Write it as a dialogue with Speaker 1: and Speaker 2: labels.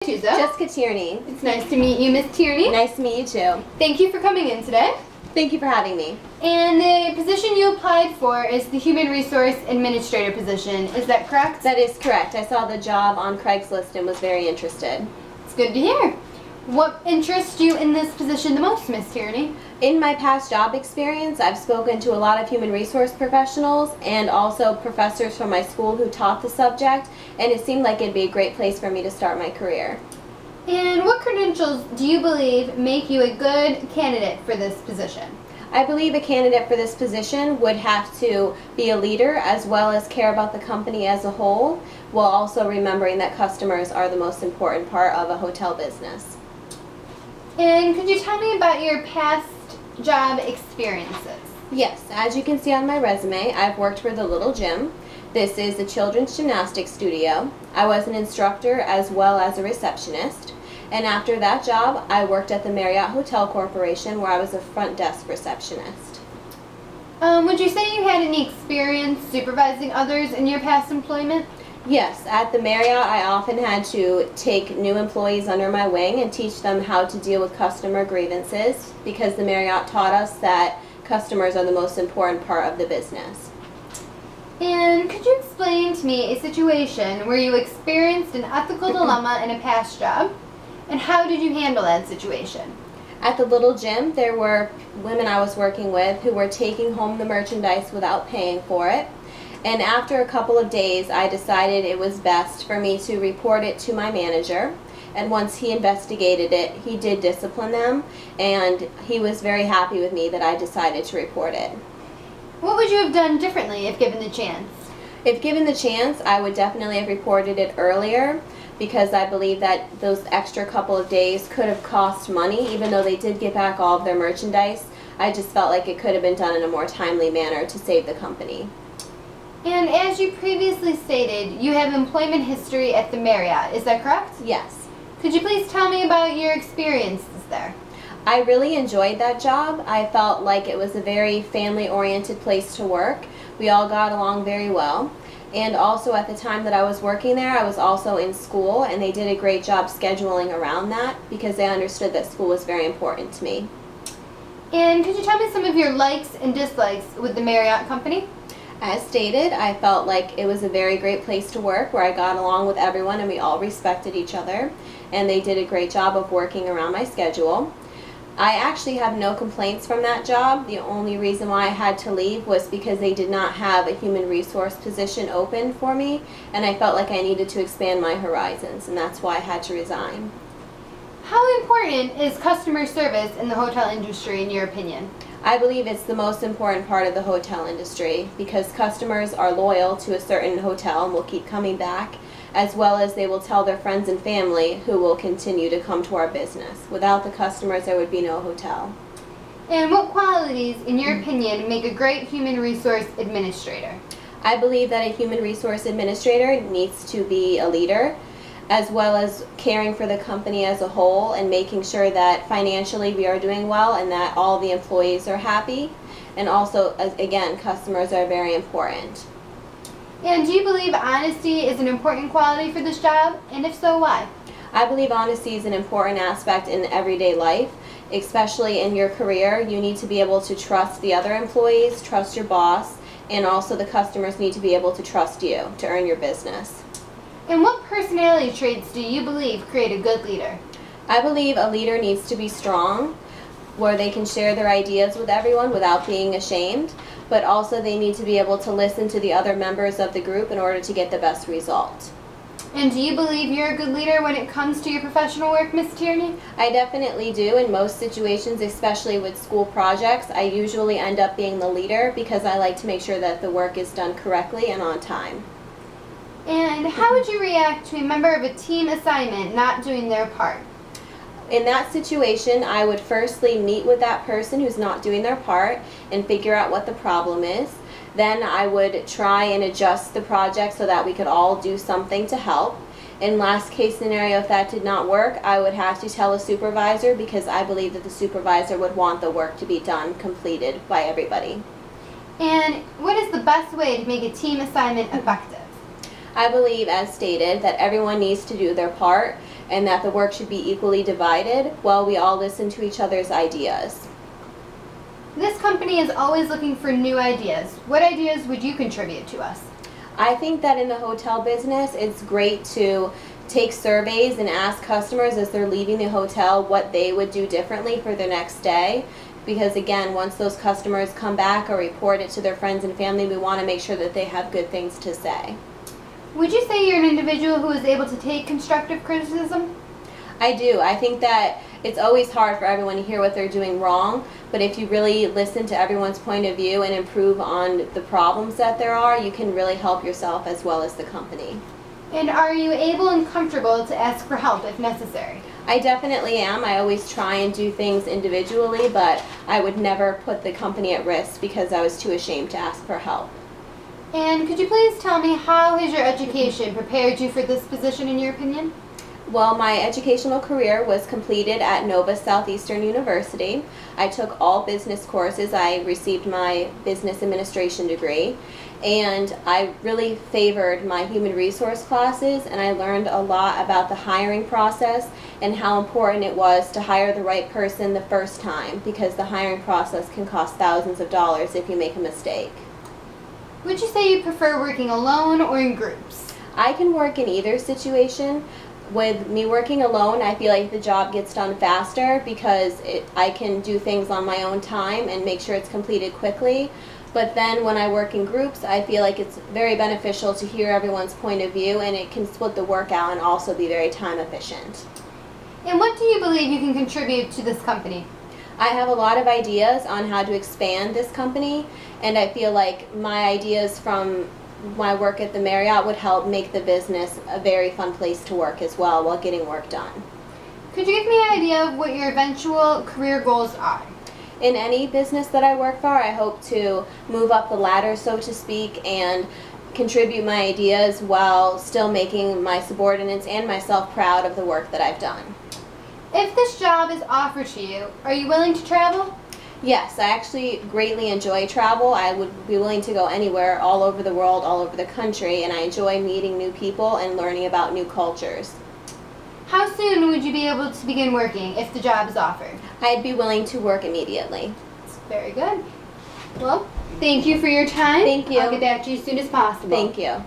Speaker 1: Tuzo.
Speaker 2: Jessica Tierney.
Speaker 1: It's nice to meet you, Miss Tierney.
Speaker 2: Nice to meet you too.
Speaker 1: Thank you for coming in today.
Speaker 2: Thank you for having me.
Speaker 1: And the position you applied for is the Human Resource Administrator position. Is that correct?
Speaker 2: That is correct. I saw the job on Craigslist and was very interested.
Speaker 1: It's good to hear. What interests you in this position the most, Miss Tierney?
Speaker 2: In my past job experience, I've spoken to a lot of human resource professionals and also professors from my school who taught the subject, and it seemed like it'd be a great place for me to start my career.
Speaker 1: And what credentials do you believe make you a good candidate for this position?
Speaker 2: I believe a candidate for this position would have to be a leader as well as care about the company as a whole, while also remembering that customers are the most important part of a hotel business.
Speaker 1: And could you tell me about your past job experiences?
Speaker 2: Yes, as you can see on my resume, I've worked for the Little Gym. This is a children's gymnastics studio. I was an instructor as well as a receptionist. And after that job, I worked at the Marriott Hotel Corporation where I was a front desk receptionist.
Speaker 1: Would you say you had any experience supervising others in your past employment?
Speaker 2: Yes, at the Marriott, I often had to take new employees under my wing and teach them how to deal with customer grievances because the Marriott taught us that customers are the most important part of the business.
Speaker 1: And could you explain to me a situation where you experienced an ethical dilemma in a past job, and how did you handle that situation?
Speaker 2: At the Little Gym, there were women I was working with who were taking home the merchandise without paying for it. And after a couple of days, I decided it was best for me to report it to my manager. And once he investigated it, he did discipline them, and he was very happy with me that I decided to report it.
Speaker 1: What would you have done differently if given the chance?
Speaker 2: If given the chance, I would definitely have reported it earlier because I believe that those extra couple of days could have cost money, even though they did get back all of their merchandise. I just felt like it could have been done in a more timely manner to save the company.
Speaker 1: And as you previously stated, you have employment history at the Marriott. Is that correct?
Speaker 2: Yes.
Speaker 1: Could you please tell me about your experiences there?
Speaker 2: I really enjoyed that job. I felt like it was a very family-oriented place to work. We all got along very well. And also at the time that I was working there, I was also in school, and they did a great job scheduling around that because they understood that school was very important to me.
Speaker 1: And could you tell me some of your likes and dislikes with the Marriott company?
Speaker 2: As stated, I felt like it was a very great place to work where I got along with everyone and we all respected each other, and they did a great job of working around my schedule. I actually have no complaints from that job. The only reason why I had to leave was because they did not have a human resource position open for me, and I felt like I needed to expand my horizons, and that's why I had to resign.
Speaker 1: How important is customer service in the hotel industry in your opinion?
Speaker 2: I believe it's the most important part of the hotel industry because customers are loyal to a certain hotel and will keep coming back, as well as they will tell their friends and family who will continue to come to our business. Without the customers, there would be no hotel.
Speaker 1: And what qualities, in your opinion, make a great human resource administrator?
Speaker 2: I believe that a human resource administrator needs to be a leader, as well as caring for the company as a whole and making sure that financially we are doing well and that all the employees are happy. And also, again, customers are very important.
Speaker 1: And do you believe honesty is an important quality for this job? And if so, why?
Speaker 2: I believe honesty is an important aspect in everyday life, especially in your career. You need to be able to trust the other employees, trust your boss, and also the customers need to be able to trust you to earn your business.
Speaker 1: And what personality traits do you believe create a good leader?
Speaker 2: I believe a leader needs to be strong, where they can share their ideas with everyone without being ashamed, but also they need to be able to listen to the other members of the group in order to get the best result.
Speaker 1: And do you believe you're a good leader when it comes to your professional work, Miss Tierney?
Speaker 2: I definitely do. In most situations, especially with school projects, I usually end up being the leader because I like to make sure that the work is done correctly and on time.
Speaker 1: And how would you react to a member of a team assignment not doing their part?
Speaker 2: In that situation, I would firstly meet with that person who's not doing their part and figure out what the problem is. Then I would try and adjust the project so that we could all do something to help. In last case scenario, if that did not work, I would have to tell a supervisor because I believe that the supervisor would want the work to be done, completed by everybody.
Speaker 1: And what is the best way to make a team assignment effective?
Speaker 2: I believe, as stated, that everyone needs to do their part. and that the work should be equally divided while we all listen to each other's ideas.
Speaker 1: This company is always looking for new ideas. What ideas would you contribute to us?
Speaker 2: I think that in the hotel business, it's great to take surveys and ask customers as they're leaving the hotel what they would do differently for their next day. Because again, once those customers come back or report it to their friends and family, we want to make sure that they have good things to say.
Speaker 1: Would you say you're an individual who is able to take constructive criticism?
Speaker 2: I do. I think that it's always hard for everyone to hear what they're doing wrong, but if you really listen to everyone's point of view and improve on the problems that there are, you can really help yourself as well as the company.
Speaker 1: And are you able and comfortable to ask for help if necessary?
Speaker 2: I definitely am. I always try and do things individually, but I would never put the company at risk because I was too ashamed to ask for help.
Speaker 1: And could you please tell me, how has your education prepared you for this position in your opinion?
Speaker 2: Well, my educational career was completed at Nova Southeastern University. I took all business courses. I received my business administration degree, and I really favored my human resource classes, and I learned a lot about the hiring process and how important it was to hire the right person the first time, because the hiring process can cost thousands of dollars if you make a mistake.
Speaker 1: Would you say you prefer working alone or in groups?
Speaker 2: I can work in either situation. With me working alone, I feel like the job gets done faster because I can do things on my own time and make sure it's completed quickly. But then when I work in groups, I feel like it's very beneficial to hear everyone's point of view, and it can split the work out and also be very time efficient.
Speaker 1: And what do you believe you can contribute to this company?
Speaker 2: I have a lot of ideas on how to expand this company, and I feel like my ideas from my work at the Marriott would help make the business a very fun place to work as well while getting work done.
Speaker 1: Could you give me an idea of what your eventual career goals are?
Speaker 2: In any business that I work for, I hope to move up the ladder, so to speak, and contribute my ideas while still making my subordinates and myself proud of the work that I've done.
Speaker 1: If this job is offered to you, are you willing to travel?
Speaker 2: Yes, I actually greatly enjoy travel. I would be willing to go anywhere, all over the world, all over the country, and I enjoy meeting new people and learning about new cultures.
Speaker 1: How soon would you be able to begin working if the job is offered?
Speaker 2: I'd be willing to work immediately.
Speaker 1: That's very good. Well, thank you for your time.
Speaker 2: Thank you.
Speaker 1: I'll get back to you as soon as possible.
Speaker 2: Thank you.